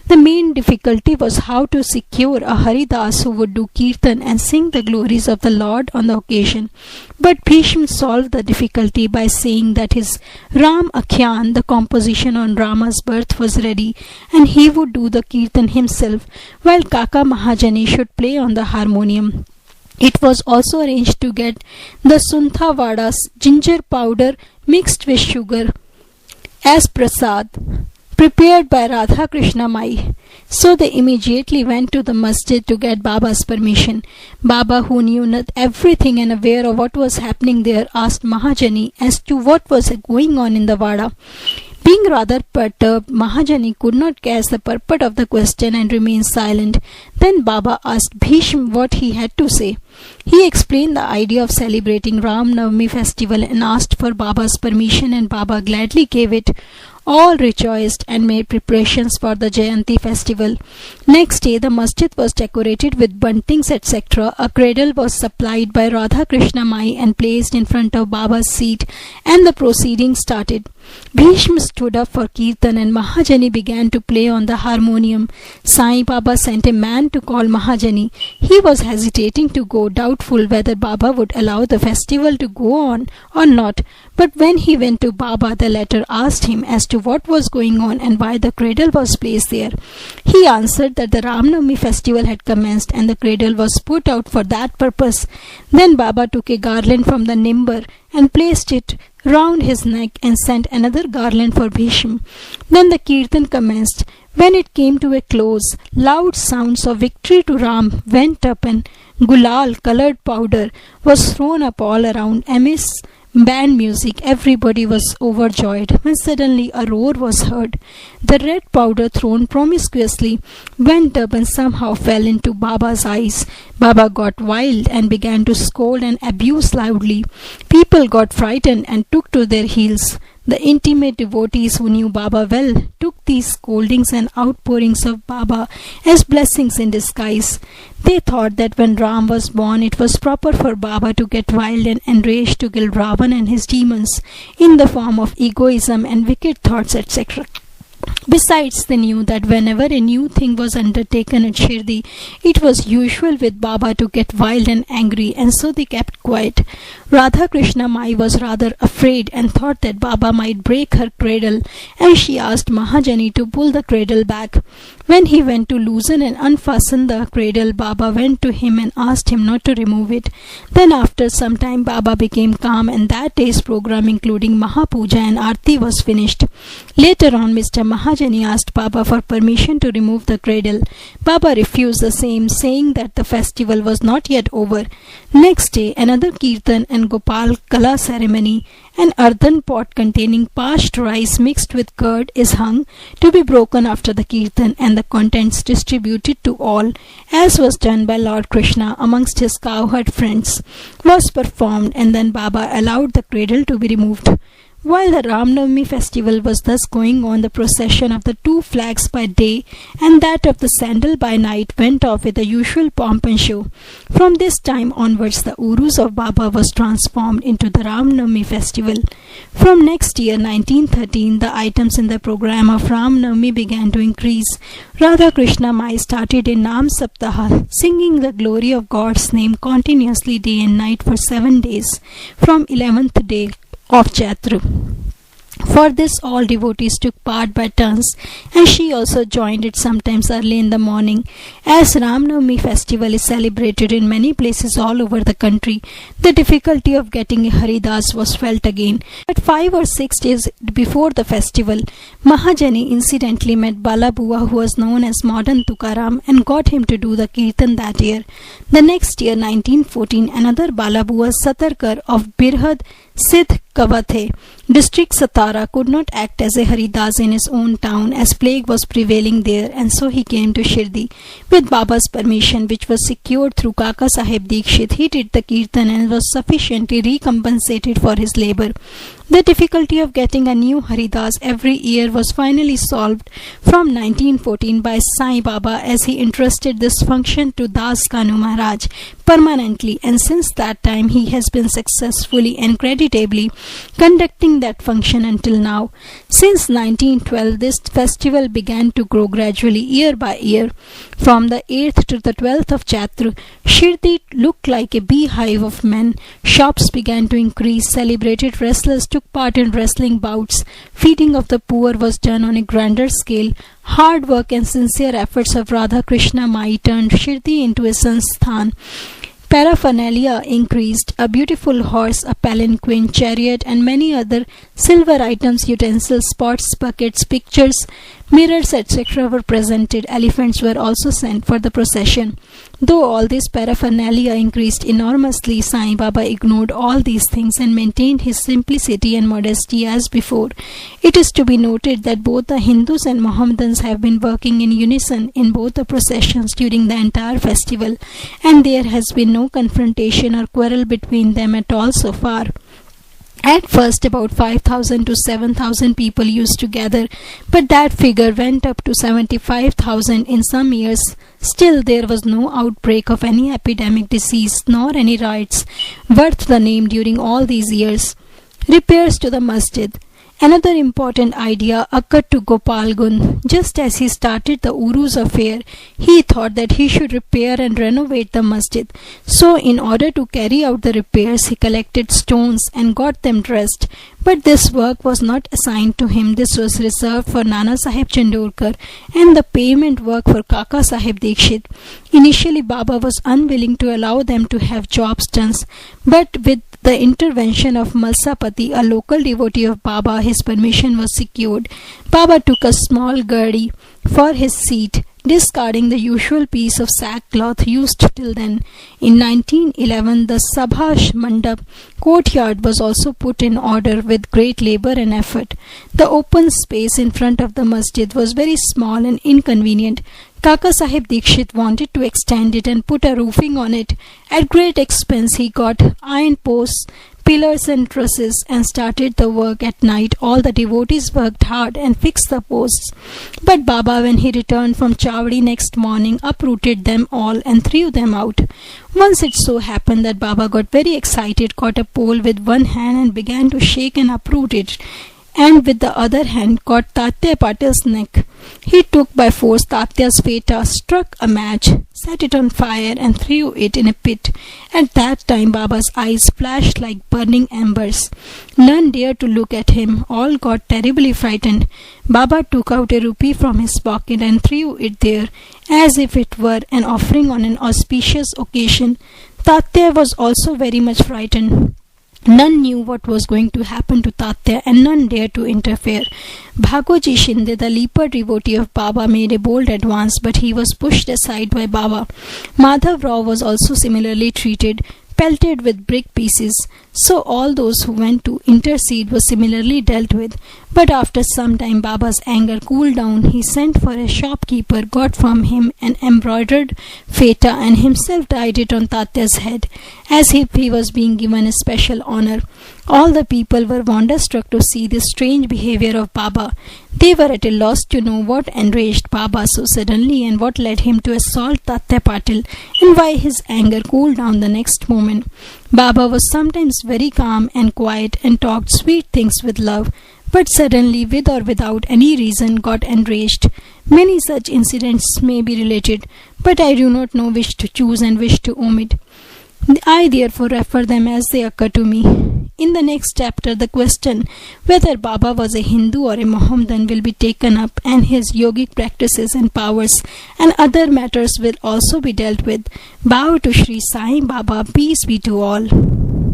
The main difficulty was how to secure a Haridas who would do kirtan and sing the glories of the Lord on the occasion. But Bhishma solved the difficulty by saying that his Ram Akhyan, the composition on Rama's birth, was ready, and he would do the kirtan himself, while Kaka Mahajani should play on the harmonium. It was also arranged to get the Suntha Vada's ginger powder mixed with sugar as prasad, prepared by Radha Krishna Mai. So they immediately went to the masjid to get Baba's permission. Baba, who knew everything and aware of what was happening there, asked Mahajani as to what was going on in the Vada. Being rather perturbed, Mahajani could not guess the purport of the question and remained silent. Then Baba asked Bhishma what he had to say. He explained the idea of celebrating Ram Navami festival and asked for Baba's permission, and Baba gladly gave it. All rejoiced and made preparations for the Jayanti festival. Next day, the masjid was decorated with buntings, etc. A cradle was supplied by Radha Krishna Mai and placed in front of Baba's seat, and the proceedings started. Bhishma stood up for kirtan and Mahajani began to play on the harmonium. Sai Baba sent a man to call Mahajani. He was hesitating to go, doubtful whether Baba would allow the festival to go on or not. But when he went to Baba, the latter asked him as to what was going on and why the cradle was placed there. He answered that the Ram Navami festival had commenced and the cradle was put out for that purpose. Then Baba took a garland from the nimbar and placed it round his neck and sent another garland for Bhishma. Then the kirtan commenced. When it came to a close, loud sounds of victory to Ram went up and gulal coloured powder was thrown up all around. Amidst band music, everybody was overjoyed when suddenly a roar was heard. The red powder, thrown promiscuously, went up and somehow fell into Baba's eyes. Baba got wild and began to scold and abuse loudly. People got frightened and took to their heels. The intimate devotees who knew Baba well took these scoldings and outpourings of Baba as blessings in disguise. They thought that when Ram was born, it was proper for Baba to get wild and enraged to kill Ravan and his demons in the form of egoism and wicked thoughts, etc. Besides, they knew that whenever a new thing was undertaken at Shirdi, it was usual with Baba to get wild and angry, and so they kept quiet. Radha Krishna Mai was rather afraid and thought that Baba might break her cradle, and she asked Mahajani to pull the cradle back. When he went to loosen and unfasten the cradle, Baba went to him and asked him not to remove it. Then after some time, Baba became calm, and that day's program, including Mahapuja and Aarti, was finished. Later on, Mr. Mahajani asked Baba for permission to remove the cradle. Baba refused the same, saying that the festival was not yet over. Next day, another kirtan and Gopal Kala ceremony. An earthen pot containing parched rice mixed with curd is hung to be broken after the kirtan and the contents distributed to all, as was done by Lord Krishna amongst his cowherd friends, was performed, and then Baba allowed the cradle to be removed. While the Ram Navami festival was thus going on, the procession of the two flags by day and that of the sandal by night went off with the usual pomp and show. From this time onwards, the Urus of Baba was transformed into the Ram Navami festival. From next year, 1913, the items in the program of Ram Navami began to increase. Radha Krishna Mai started a Nam Saptaha, singing the glory of God's name continuously day and night for 7 days, from 11th day of Chaitra. For this, all devotees took part by turns, and she also joined it sometimes early in the morning. As Ram Navami festival is celebrated in many places all over the country, the difficulty of getting a Haridas was felt again. But 5 or 6 days before the festival, Mahajani incidentally met Balabua, who was known as modern Tukaram, and got him to do the kirtan that year. The next year, 1914, another Balabua, Satarkar of Birhad Siddh Kavathe, district Satara, could not act as a Haridas in his own town as plague was prevailing there, and so he came to Shirdi. With Baba's permission, which was secured through Kaka Sahib Dikshit, he did the kirtan and was sufficiently recompensated for his labor. The difficulty of getting a new Haridas every year was finally solved from 1914 by Sai Baba, as he entrusted this function to Das Kanu Maharaj, permanently, and since that time he has been successfully and creditably conducting that function until now. Since 1912, this festival began to grow gradually year by year. From the 8th to the 12th of Chaitra, Shirdi looked like a beehive of men. Shops began to increase, celebrated wrestlers took part in wrestling bouts, feeding of the poor was done on a grander scale. Hard work and sincere efforts of Radha Krishna Mai turned Shirdi into a sansthan. Paraphernalia increased. A beautiful horse, a palanquin, chariot, and many other silver items, utensils, pots, buckets, pictures, mirrors, etc. were presented. Elephants were also sent for the procession. Though all this paraphernalia increased enormously, Sai Baba ignored all these things and maintained his simplicity and modesty as before. It is to be noted that both the Hindus and Mohammedans have been working in unison in both the processions during the entire festival, and there has been no confrontation or quarrel between them at all so far. At first about 5,000 to 7,000 people used to gather, but that figure went up to 75,000 in some years. Still there was no outbreak of any epidemic disease nor any riots worth the name during all these years. Repairs to the masjid. Another important idea occurred to Gopal Gun. Just as he started the Uruz affair, he thought that he should repair and renovate the masjid. So in order to carry out the repairs, he collected stones and got them dressed. But this work was not assigned to him. This was reserved for Nana Sahib Chandorkar, and the payment work for Kaka Sahib Dikshit. Initially Baba was unwilling to allow them to have jobs done, but with the intervention of Malsapati, a local devotee of Baba, his permission was secured. Baba took a small gadi for his seat, discarding the usual piece of sackcloth used till then. In 1911, the Sabha Mandap courtyard was also put in order with great labor and effort. The open space in front of the masjid was very small and inconvenient. Kaka Sahib Dikshit wanted to extend it and put a roofing on it. At great expense he got iron posts, pillars and trusses and started the work at night. All the devotees worked hard and fixed the posts. But Baba, when he returned from Chavdi next morning, uprooted them all and threw them out. Once it so happened that Baba got very excited, caught a pole with one hand and began to shake and uproot it, and with the other hand caught Tatya Patil's neck. He took by force Tatya's feta, struck a match, set it on fire and threw it in a pit. At that time Baba's eyes flashed like burning embers. None dared to look at him. All got terribly frightened. Baba took out a rupee from his pocket and threw it there, as if it were an offering on an auspicious occasion. Tatya was also very much frightened. None knew what was going to happen to Tatya, and none dared to interfere. Bhagoji Shinde, the leper devotee of Baba, made a bold advance, but he was pushed aside by Baba. Madhav Rao was also similarly treated, pelted with brick pieces. So all those who went to intercede were similarly dealt with. But after some time Baba's anger cooled down. He sent for a shopkeeper, got from him an embroidered feta and himself tied it on Tatya's head, as if he was being given a special honor. All the people were wonderstruck to see this strange behavior of Baba. They were at a loss to know what enraged Baba so suddenly and what led him to assault Tatya Patil, and why his anger cooled down the next moment. Baba was sometimes very calm and quiet and talked sweet things with love, but suddenly, with or without any reason, got enraged. Many such incidents may be related, but I do not know which to choose and which to omit. I therefore refer them as they occur to me. In the next chapter, the question whether Baba was a Hindu or a Mohammedan will be taken up, and his yogic practices and powers and other matters will also be dealt with. Bow to Sri Sai Baba, peace be to all.